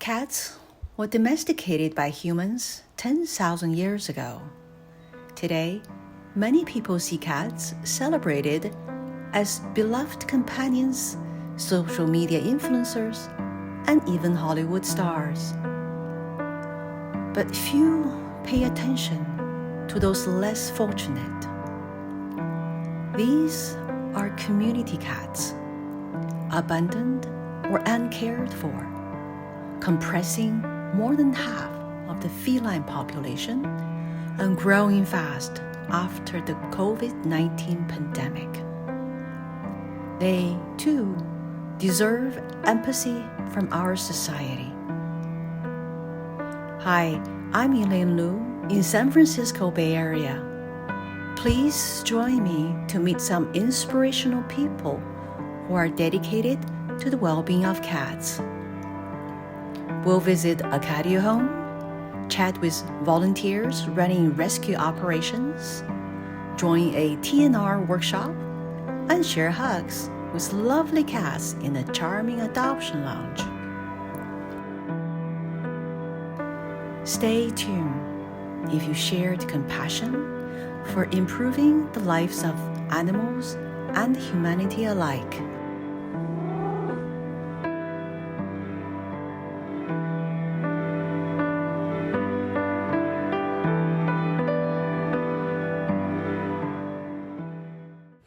Cats were domesticated by humans 10,000 years ago. Today, many people see cats celebrated as beloved companions, social media influencers, and even Hollywood stars. But few pay attention to those less fortunate. These are community cats, abandoned or uncared for, compressing more than half of the feline population and growing fast after the COVID-19 pandemic. They, too, deserve empathy from our society. Hi, I'm Elaine Liu in San Francisco Bay Area. Please join me to meet some inspirational people who are dedicated to the well-being of cats. We'll visit a catio home, chat with volunteers running rescue operations, join a TNR workshop, and share hugs with lovely cats in a charming adoption lounge. Stay tuned if you shared compassion for improving the lives of animals and humanity alike.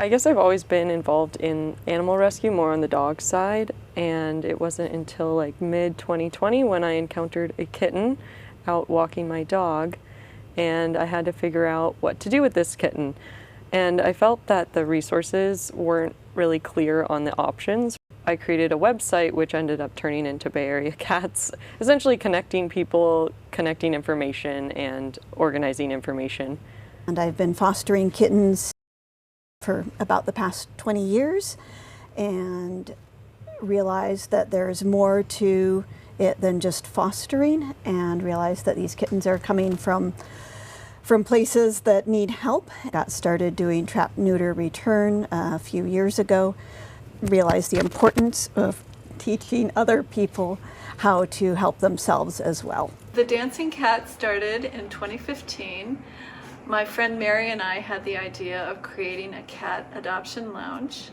I guess I've always been involved in animal rescue, more on the dog side, and it wasn't until like mid-2020 when I encountered a kitten out walking my dog, and I had to figure out what to do with this kitten. And I felt that the resources weren't really clear on the options. I created a website which ended up turning into Bay Area Cats, essentially connecting people, connecting information, and organizing information. And I've been fostering kittens for about the past 20 years and realized that there's more to it than just fostering, and realized that these kittens are coming from places that need help. Got started doing trap, neuter, return a few years ago. Realized the importance of teaching other people how to help themselves as well. The Dancing Cat started in 2015. My friend Mary and I had the idea of creating a cat adoption lounge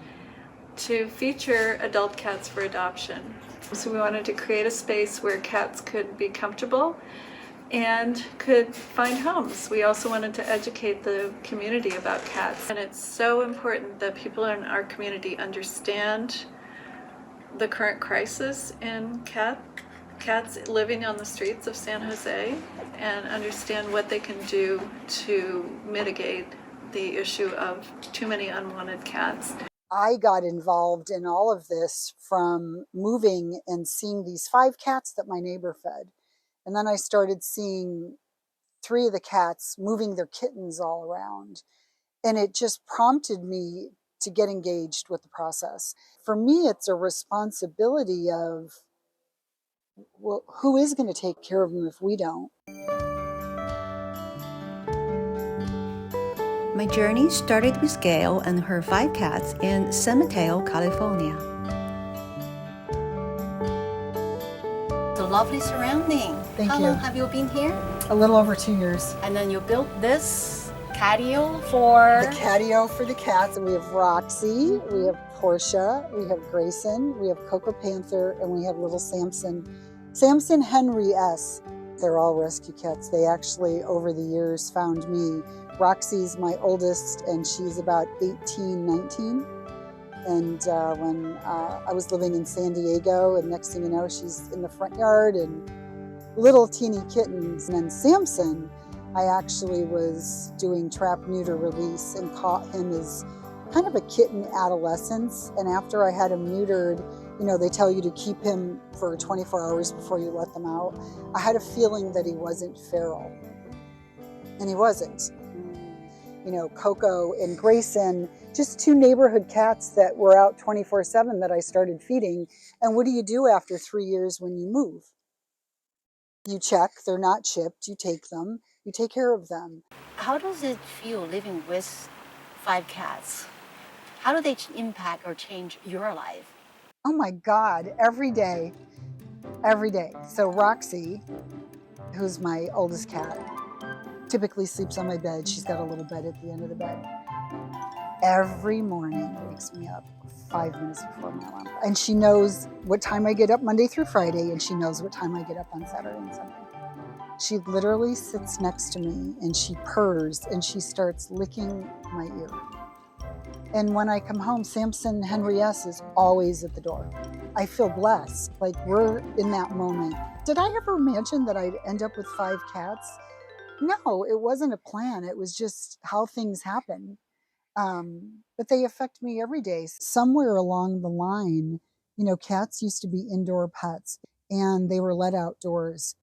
to feature adult cats for adoption. So we wanted to create a space where cats could be comfortable and could find homes. We also wanted to educate the community about cats. And it's so important that people in our community understand the current crisis in cats living on the streets of San Jose, and understand what they can do to mitigate the issue of too many unwanted cats. I got involved in all of this from moving and seeing these 5 cats that my neighbor fed. And then I started seeing 3 of the cats moving their kittens all around. And it just prompted me to get engaged with the process. For me, it's a responsibility of, well, who is going to take care of them if we don't? My journey started with Gail and her 5 cats in San Mateo, California. The lovely surrounding. Thank How you. long have you been here? A little over 2 years. And then you built this catio for... The catio for the cats. We have Roxy, we have Portia, we have Grayson, we have Coco Panther, and we have little Samson. Samson Henry S. They're all rescue cats. They actually, over the years, found me. Roxy's my oldest, and she's about 18, 19. And when I was living in San Diego, and next thing you know, she's in the front yard and little teeny kittens. And then Samson, I actually was doing trap, neuter, release and caught him as kind of a kitten adolescence. And after I had him neutered, you know, they tell you to keep him for 24 hours before you let them out. I had a feeling that he wasn't feral, and he wasn't. You know, Coco and Grayson, just 2 neighborhood cats that were out 24/7 that I started feeding. And what do you do after 3 years when you move? You check, they're not chipped, you take them, you take care of them. How does it feel living with 5 cats? How do they impact or change your life? Oh my God, every day. every day. So Roxy, who's my oldest cat, typically sleeps on my bed. She's got a little bed at the end of the bed. Every morning wakes me up 5 minutes before my alarm. And she knows what time I get up Monday through Friday, and she knows what time I get up on Saturday and Sunday. She literally sits next to me and she purrs and she starts licking my ear. And when I come home, Samson Henry S. is always at the door. I feel blessed, like we're in that moment. Did I ever imagine that I'd end up with 5 cats? No, it wasn't a plan. It was just how things happen. But they affect me every day. Somewhere along the line, cats used to be indoor pets and they were let outdoors.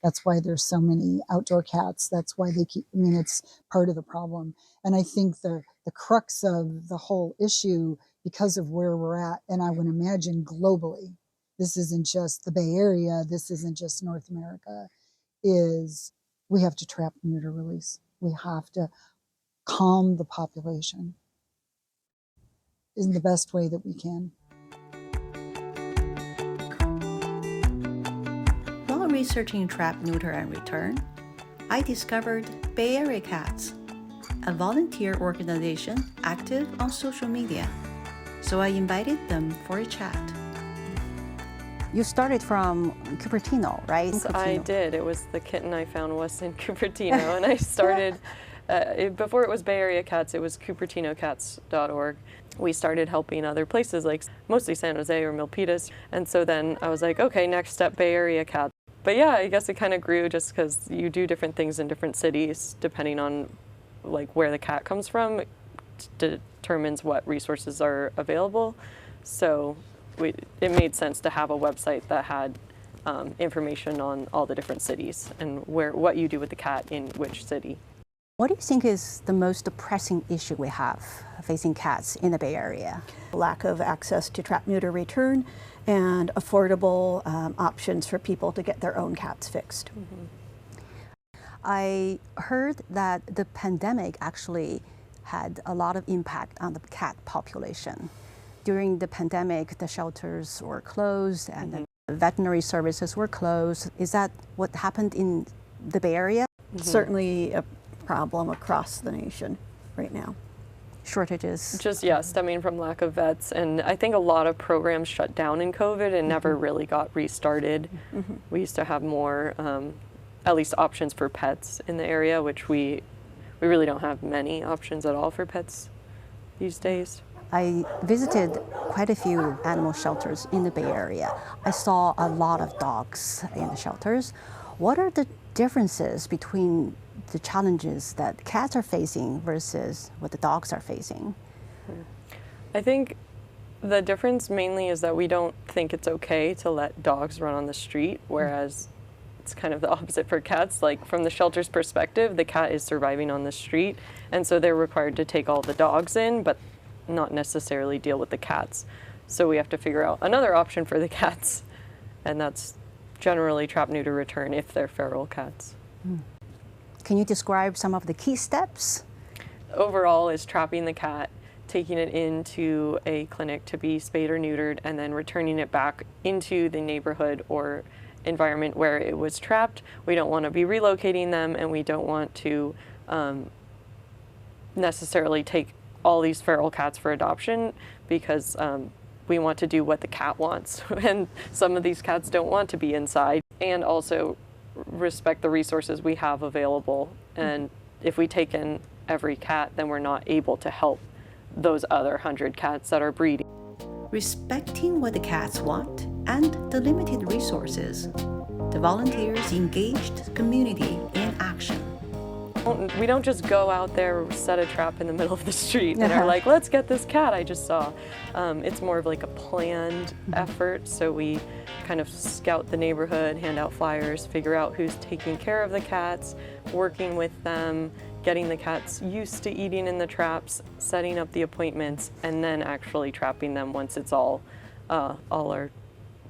That's why there's so many outdoor cats. That's why it's part of the problem. And I think the crux of the whole issue, because of where we're at, and I would imagine globally, this isn't just the Bay Area, this isn't just North America, is we have to trap, neuter, release. We have to calm the population in the best way that we can. While researching Trap, Neuter, and Return, I discovered Bay Area Cats, a volunteer organization active on social media, so I invited them for a chat. You started from Cupertino, right? I did. It was the kitten I found was in Cupertino, and I started, before it was Bay Area Cats, it was CupertinoCats.org. We started helping other places, like mostly San Jose or Milpitas, and so then I was like, okay, next step, Bay Area Cats. But yeah, I guess it kind of grew just because you do different things in different cities, depending on like where the cat comes from, determines what resources are available. So it made sense to have a website that had information on all the different cities and what you do with the cat in which city. What do you think is the most pressing issue we have facing cats in the Bay Area? Lack of access to trap, neuter, return, and affordable options for people to get their own cats fixed. Mm-hmm. I heard that the pandemic actually had a lot of impact on the cat population. During the pandemic, the shelters were closed and the veterinary services were closed. Is that what happened in the Bay Area? Certainly a problem across the nation right now. Shortages. Just, stemming from lack of vets. And I think a lot of programs shut down in COVID and never really got restarted. We used to have more, at least options for pets in the area, which we really don't have many options at all for pets these days. I visited quite a few animal shelters in the Bay Area. I saw a lot of dogs in the shelters. What are the differences between the challenges that cats are facing versus what the dogs are facing? I think the difference mainly is that we don't think it's okay to let dogs run on the street, whereas it's kind of the opposite for cats. Like from the shelter's perspective, the cat is surviving on the street, and so they're required to take all the dogs in, but not necessarily deal with the cats. So we have to figure out another option for the cats, and that's generally trap, neuter, return if they're feral cats. Can you describe some of the key steps? Overall is trapping the cat, taking it into a clinic to be spayed or neutered, and then returning it back into the neighborhood or environment where it was trapped. We don't want to be relocating them, and we don't want to necessarily take all these feral cats for adoption, because we want to do what the cat wants, and some of these cats don't want to be inside, and also respect the resources we have available. And if we take in every cat, then we're not able to help those other 100 cats that are breeding. Respecting what the cats want and the limited resources, the volunteers engaged the community in action. We don't just go out there, set a trap in the middle of the street and are like, let's get this cat I just saw. It's more of like a planned effort. So we kind of scout the neighborhood, hand out flyers, figure out who's taking care of the cats, working with them, getting the cats used to eating in the traps, setting up the appointments, and then actually trapping them once it's all our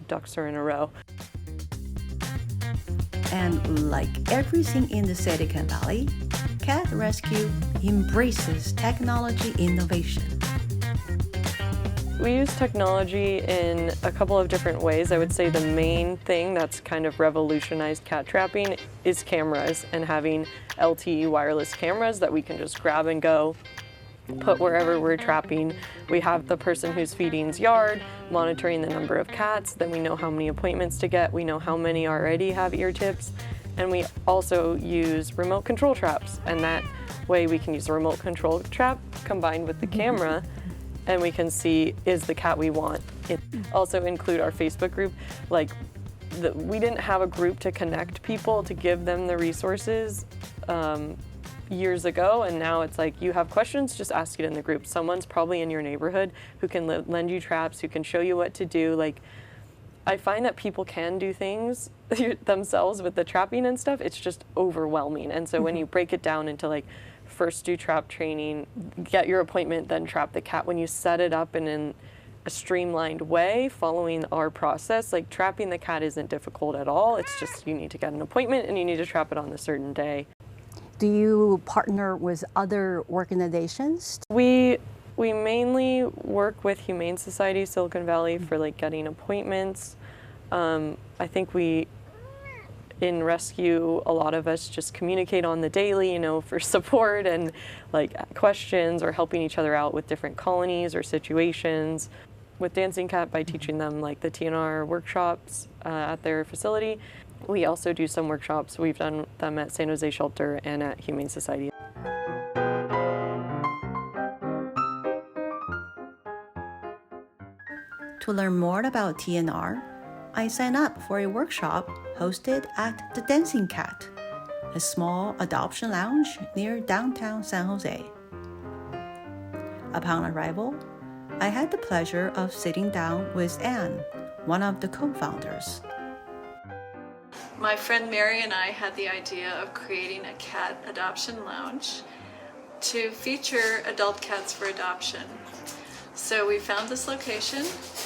ducks are in a row. And like everything in the Silicon Valley, Cat Rescue embraces technology innovation. We use technology in a couple of different ways. I would say the main thing that's kind of revolutionized cat trapping is cameras, and having LTE wireless cameras that we can just grab and go, put wherever we're trapping. We have the person who's feeding's yard, monitoring the number of cats, then we know how many appointments to get, we know how many already have ear tips, and we also use remote control traps, and that way we can use a remote control trap combined with the camera, and we can see is the cat we want. It also include our Facebook group. Like, we didn't have a group to connect people, to give them the resources years ago, and now it's like, you have questions, just ask it in the group. Someone's probably in your neighborhood who can lend you traps, who can show you what to do. Like, I find that people can do things themselves with the trapping and stuff. It's just overwhelming. And so when you break it down into like, first do trap training, get your appointment, then trap the cat, when you set it up in a streamlined way, following our process, like trapping the cat isn't difficult at all. It's just you need to get an appointment and you need to trap it on a certain day. Do you partner with other organizations? We mainly work with Humane Society Silicon Valley for like getting appointments. I think in rescue, a lot of us just communicate on the daily, you know, for support and like questions, or helping each other out with different colonies or situations. With Dancing Cat, by teaching them like the TNR workshops at their facility. We also do some workshops. We've done them at San Jose Shelter and at Humane Society. To learn more about TNR, I signed up for a workshop hosted at the Dancing Cat, a small adoption lounge near downtown San Jose. Upon arrival, I had the pleasure of sitting down with Anne, one of the co-founders. My friend Mary and I had the idea of creating a cat adoption lounge to feature adult cats for adoption. So we found this location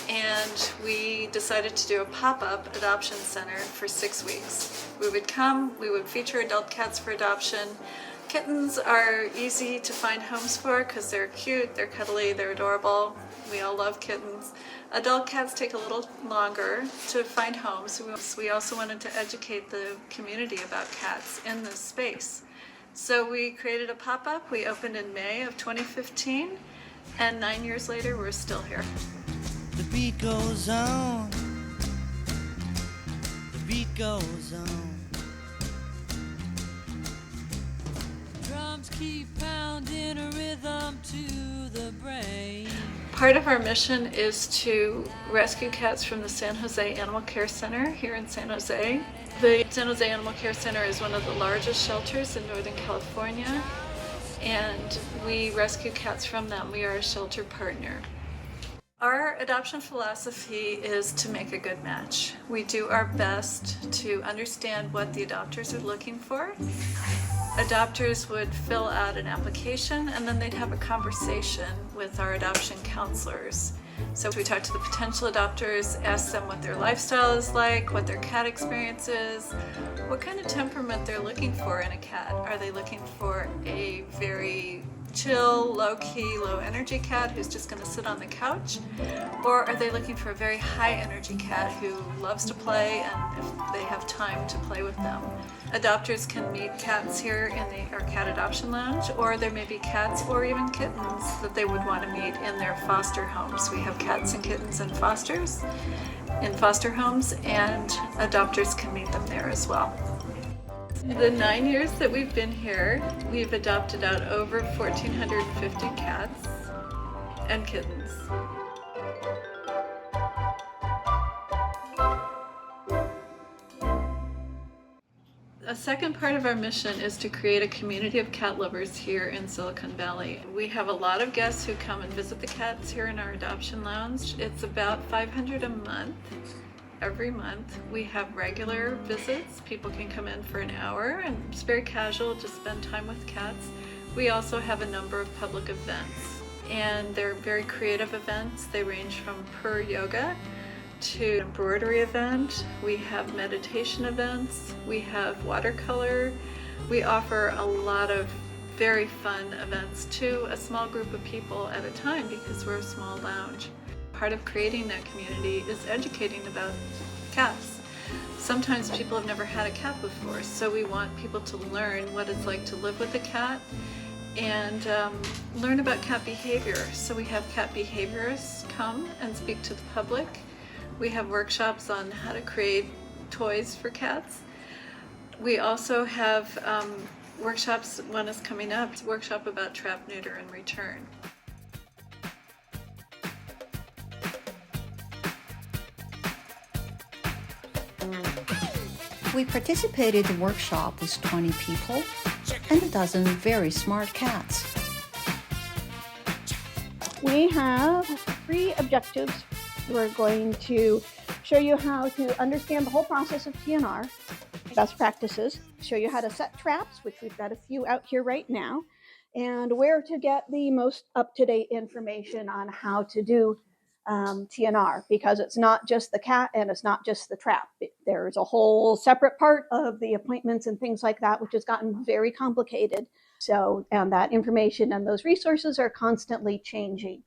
and we decided to do a pop-up adoption center for 6 weeks. We would come, we would feature adult cats for adoption. Kittens are easy to find homes for because they're cute, they're cuddly, they're adorable. We all love kittens. Adult cats take a little longer to find homes. We also wanted to educate the community about cats in this space. So we created a pop-up. We opened in May of 2015, and 9 years later, we're still here. The beat goes on. The beat goes on. Drums keep pounding a rhythm to the brain. Part of our mission is to rescue cats from the San Jose Animal Care Center here in San Jose. The San Jose Animal Care Center is one of the largest shelters in Northern California, and we rescue cats from them. We are a shelter partner. Our adoption philosophy is to make a good match. We do our best to understand what the adopters are looking for. Adopters would fill out an application and then they'd have a conversation with our adoption counselors. So we talk to the potential adopters, ask them what their lifestyle is like, what their cat experience is, what kind of temperament they're looking for in a cat. Are they looking for a very chill, low-key, low-energy cat who's just going to sit on the couch? Or are they looking for a very high-energy cat who loves to play and if they have time to play with them? Adopters can meet cats here in our cat adoption lounge, or there may be cats or even kittens that they would want to meet in their foster homes. We have cats and kittens in foster homes, and adopters can meet them there as well. The 9 years that we've been here, we've adopted out over 1,450 cats and kittens. A second part of our mission is to create a community of cat lovers here in Silicon Valley. We have a lot of guests who come and visit the cats here in our adoption lounge. It's about 500 a month. Every month we have regular visits. People can come in for an hour and it's very casual to spend time with cats. We also have a number of public events, and they're very creative events. They range from purr yoga to embroidery event. We have meditation events. We have watercolor. We offer a lot of very fun events to a small group of people at a time because we're a small lounge. part of creating that community is educating about cats. Sometimes people have never had a cat before, so we want people to learn what it's like to live with a cat and learn about cat behavior. So we have cat behaviorists come and speak to the public. We have workshops on how to create toys for cats. We also have workshops, one is coming up, it's a workshop about trap, neuter, and return. We participated in the workshop with 20 people and a dozen very smart cats. We have 3 objectives. We're going to show you how to understand the whole process of TNR, best practices, show you how to set traps, which we've got a few out here right now, and where to get the most up-to-date information on how to do TNR, because it's not just the cat and it's not just the trap. There's a whole separate part of the appointments and things like that, which has gotten very complicated. So, and that information and those resources are constantly changing.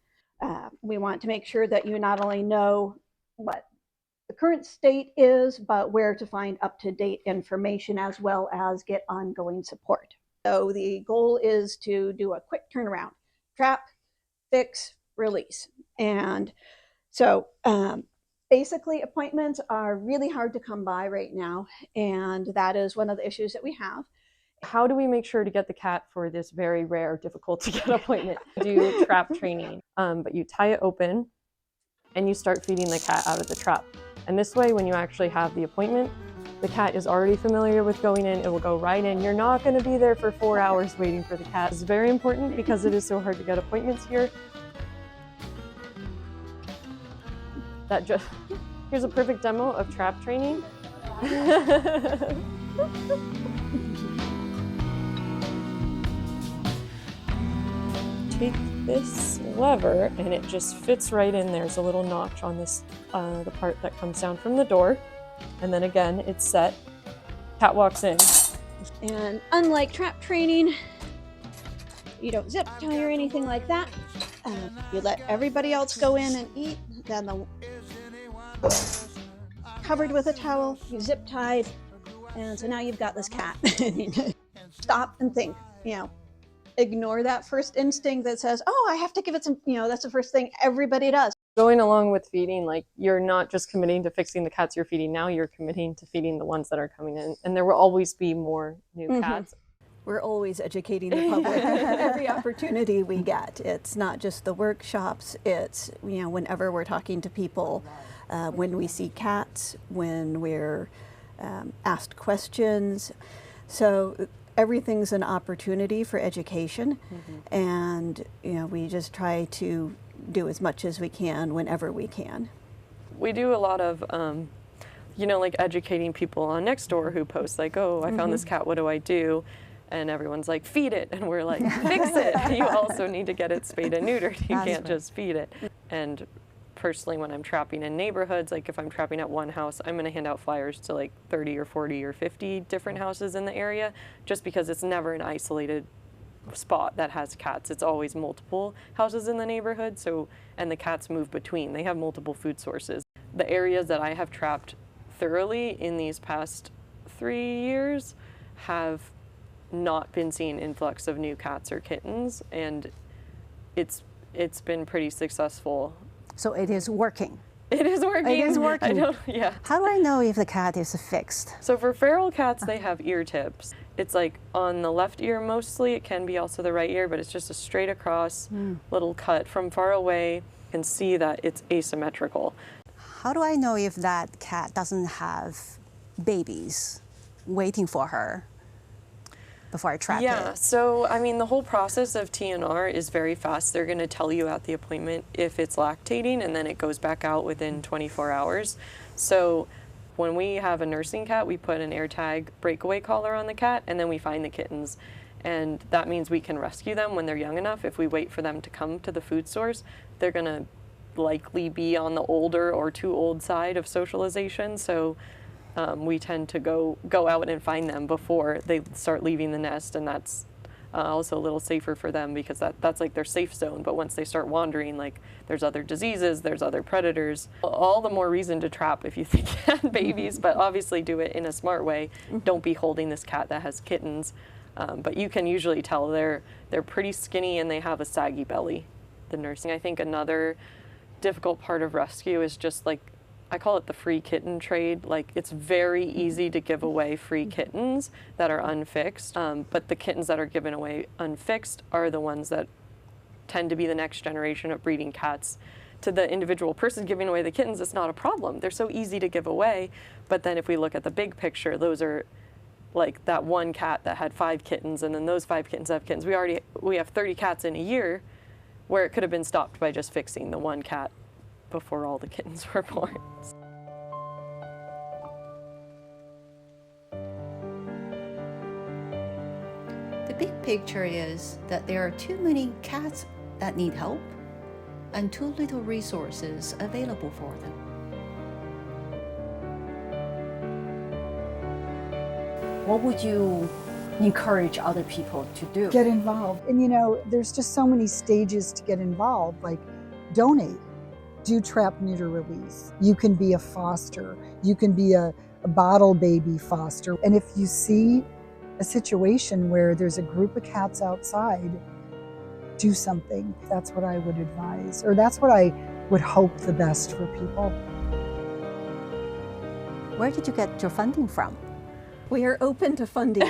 We want to make sure that you not only know what the current state is, but where to find up-to-date information as well as get ongoing support. So the goal is to do a quick turnaround, trap, fix, release. And so basically appointments are really hard to come by right now, and that is one of the issues that we have. How do we make sure to get the cat for this very rare, difficult to get appointment? Do trap training, but you tie it open and you start feeding the cat out of the trap. And this way, when you actually have the appointment, the cat is already familiar with going in, it will go right in. You're not gonna be there for 4 hours waiting for the cat. It's very important because it is so hard to get appointments here. Here's a perfect demo of trap training. Take this lever and it just fits right in. There's a little notch on this, the part that comes down from the door. And then again, it's set. Cat walks in. And unlike trap training, you don't zip tie or anything like that. You let everybody else go in and eat, then covered with a towel, you zip tied, and so now you've got this cat. Stop and think, ignore that first instinct that says, oh, I have to give it some, that's the first thing everybody does. Going along with feeding, like, you're not just committing to fixing the cats you're feeding now, you're committing to feeding the ones that are coming in. And there will always be more new cats. We're always educating the public every opportunity we get. It's not just the workshops, it's, whenever we're talking to people, when we see cats, when we're asked questions. So everything's an opportunity for education, and we just try to do as much as we can whenever we can. We do a lot of, like educating people on Nextdoor who post like, oh, I found this cat, what do I do? And everyone's like, feed it. And we're like, fix it. You also need to get it spayed and neutered. You can't just feed it. And personally, when I'm trapping in neighborhoods, like if I'm trapping at one house, I'm going to hand out flyers to like 30 or 40 or 50 different houses in the area, just because it's never an isolated spot that has cats. It's always multiple houses in the neighborhood. So, and the cats move between. They have multiple food sources. The areas that I have trapped thoroughly in these past 3 years have not been seeing influx of new cats or kittens, and it's been pretty successful. So it is working. It is working. It is working. How do I know if the cat is fixed? So for feral cats, they have ear tips. It's like on the left ear mostly. It can be also the right ear, but it's just a straight across little cut. From far away, you can see that it's asymmetrical. How do I know if that cat doesn't have babies waiting for her before I trap it? Yeah, so I mean, the whole process of TNR is very fast. They're going to tell you at the appointment if it's lactating, and then it goes back out within 24 hours. So when we have a nursing cat, we put an AirTag breakaway collar on the cat, and then we find the kittens. And that means we can rescue them when they're young enough. If we wait for them to come to the food source, they're going to likely be on the older or too old side of socialization. So we tend to go out and find them before they start leaving the nest, and that's Also a little safer for them because that's like their safe zone. But once they start wandering, like there's other diseases, there's other predators. All the more reason to trap if you think you have babies, but obviously do it in a smart way. Don't be holding this cat that has kittens. But you can usually tell they're pretty skinny and they have a saggy belly, the nursing. I think another difficult part of rescue is just like, I call it the free kitten trade. Like, it's very easy to give away free kittens that are unfixed, but the kittens that are given away unfixed are the ones that tend to be the next generation of breeding cats. To the individual person giving away the kittens, it's not a problem. They're so easy to give away, but then if we look at the big picture, those are like that one cat that had 5 kittens, and then those 5 kittens have kittens. We have 30 cats in a year, where it could have been stopped by just fixing the one cat before all the kittens were born. The big picture is that there are too many cats that need help and too little resources available for them. What would you encourage other people to do? Get involved. And you know, there's just so many stages to get involved, like donate, do trap, neuter, release. You can be a foster. You can be a bottle baby foster. And if you see a situation where there's a group of cats outside, do something. That's what I would advise, or that's what I would hope the best for people. Where did you get your funding from? We are open to funding.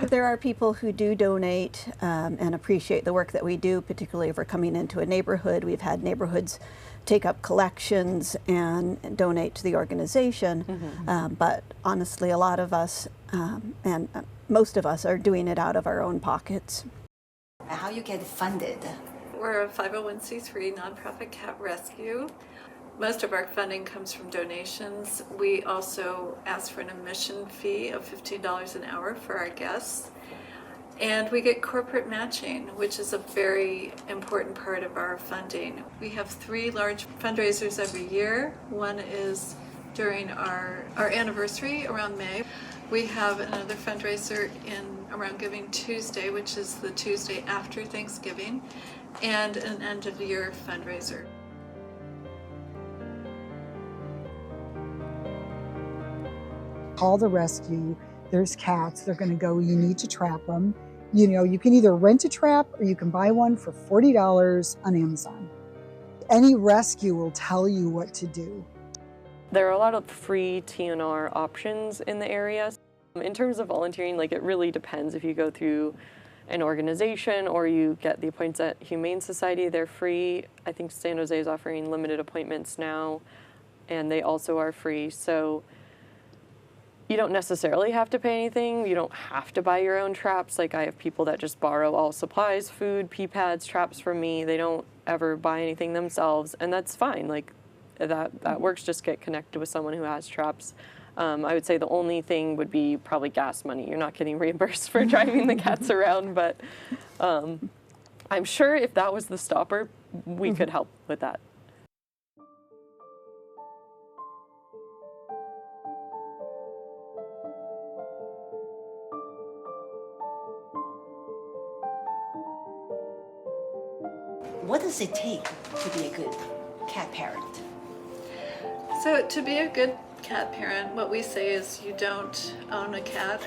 There are people who do donate and appreciate the work that we do, particularly if we're coming into a neighborhood. We've had neighborhoods take up collections and donate to the organization. But honestly, a lot of us and most of us are doing it out of our own pockets. How you get funded? We're a 501c3 nonprofit cat rescue. Most of our funding comes from donations. We also ask for an admission fee of $15 an hour for our guests. And we get corporate matching, which is a very important part of our funding. We have 3 large fundraisers every year. One is during our anniversary around May. We have another fundraiser around Giving Tuesday, which is the Tuesday after Thanksgiving, and an end of the year fundraiser. Call the rescue. There's cats. They're going to go. You need to trap them. You know, you can either rent a trap or you can buy one for $40 on Amazon. Any rescue will tell you what to do. There are a lot of free TNR options in the area. In terms of volunteering, like, it really depends. If you go through an organization or you get the appointments at Humane Society, they're free. I think San Jose is offering limited appointments now, and they also are free. So you don't necessarily have to pay anything. You don't have to buy your own traps. Like, I have people that just borrow all supplies, food, pee pads, traps from me. They don't ever buy anything themselves, and that's fine. Like, that works. Just get connected with someone who has traps. I would say the only thing would be probably gas money. You're not getting reimbursed for driving the cats around, but I'm sure if that was the stopper, we could help with that. What does it take to be a good cat parent? So to be a good cat parent, what we say is you don't own a cat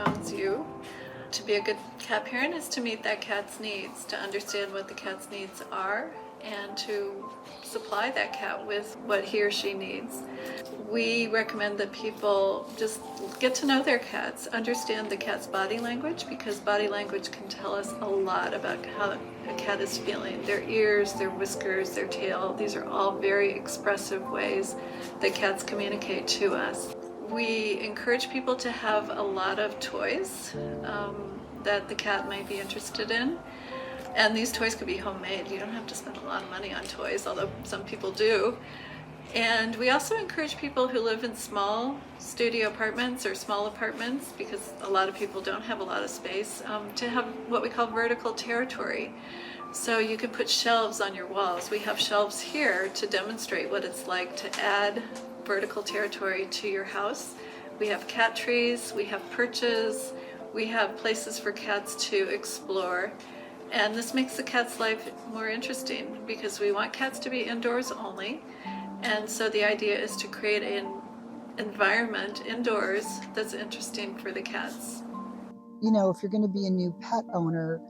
owns you. To be a good cat parent is to meet that cat's needs, to understand what the cat's needs are, and to supply that cat with what he or she needs. We recommend that people just get to know their cats, understand the cat's body language, because body language can tell us a lot about how a cat is feeling. Their ears, their whiskers, their tail, these are all very expressive ways that cats communicate to us. We encourage people to have a lot of toys that the cat might be interested in. And these toys could be homemade. You don't have to spend a lot of money on toys, although some people do. And we also encourage people who live in small studio apartments or small apartments, because a lot of people don't have a lot of space, to have what we call vertical territory. So you can put shelves on your walls. We have shelves here to demonstrate what it's like to add vertical territory to your house. We have cat trees, we have perches, We have places for cats to explore, and this makes the cat's life more interesting because we want cats to be indoors only. And so the idea is to create an environment indoors that's interesting for the cats. You know, if you're going to be a new pet owner,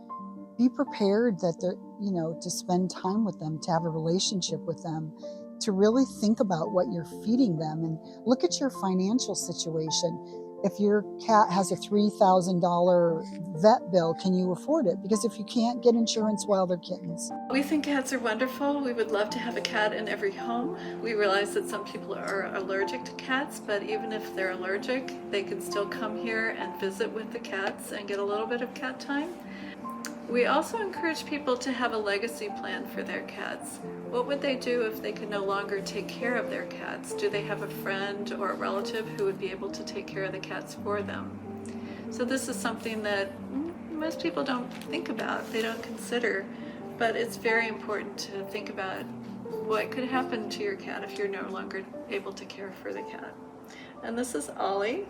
be prepared that to spend time with them, to have a relationship with them, to really think about what you're feeding them and look at your financial situation. If your cat has a $3,000 vet bill, can you afford it? Because if you can't, get insurance while they're kittens. We think cats are wonderful. We would love to have a cat in every home. We realize that some people are allergic to cats, but even if they're allergic, they can still come here and visit with the cats and get a little bit of cat time. We also encourage people to have a legacy plan for their cats. What would they do if they could no longer take care of their cats? Do they have a friend or a relative who would be able to take care of the cats for them? So this is something that most people don't think about, they don't consider, but it's very important to think about what could happen to your cat if you're no longer able to care for the cat. And this is Ollie.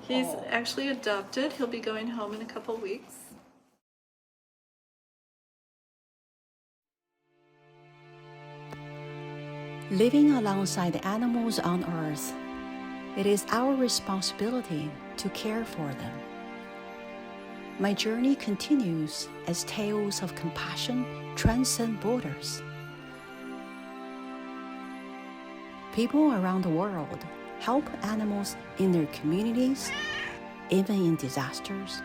He's actually adopted. He'll be going home in a couple weeks. Living alongside the animals on Earth, it is our responsibility to care for them. My journey continues as tales of compassion transcend borders. People around the world help animals in their communities, even in disasters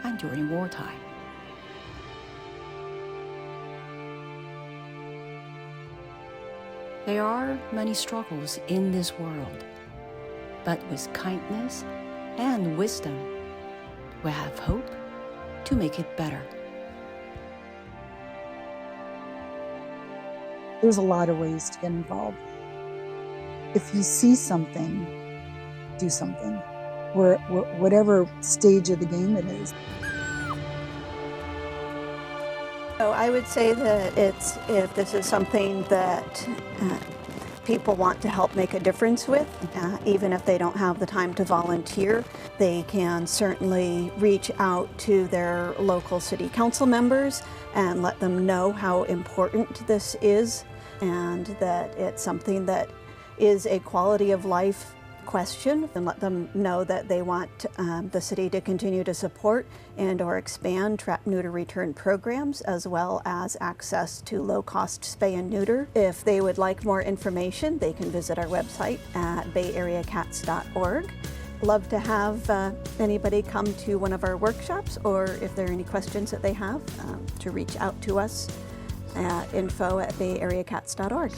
and during wartime. There are many struggles in this world, but with kindness and wisdom, we have hope to make it better. There's a lot of ways to get involved. If you see something, do something, whatever stage of the game it is. So I would say that if this is something that people want to help make a difference with, even if they don't have the time to volunteer, they can certainly reach out to their local city council members and let them know how important this is and that it's something that is a quality of life question, and let them know that they want the city to continue to support and or expand trap, neuter, return programs, as well as access to low-cost spay and neuter. If they would like more information, they can visit our website at bayareacats.org. Love to have anybody come to one of our workshops, or if there are any questions that they have, to reach out to us at info@bayareacats.org.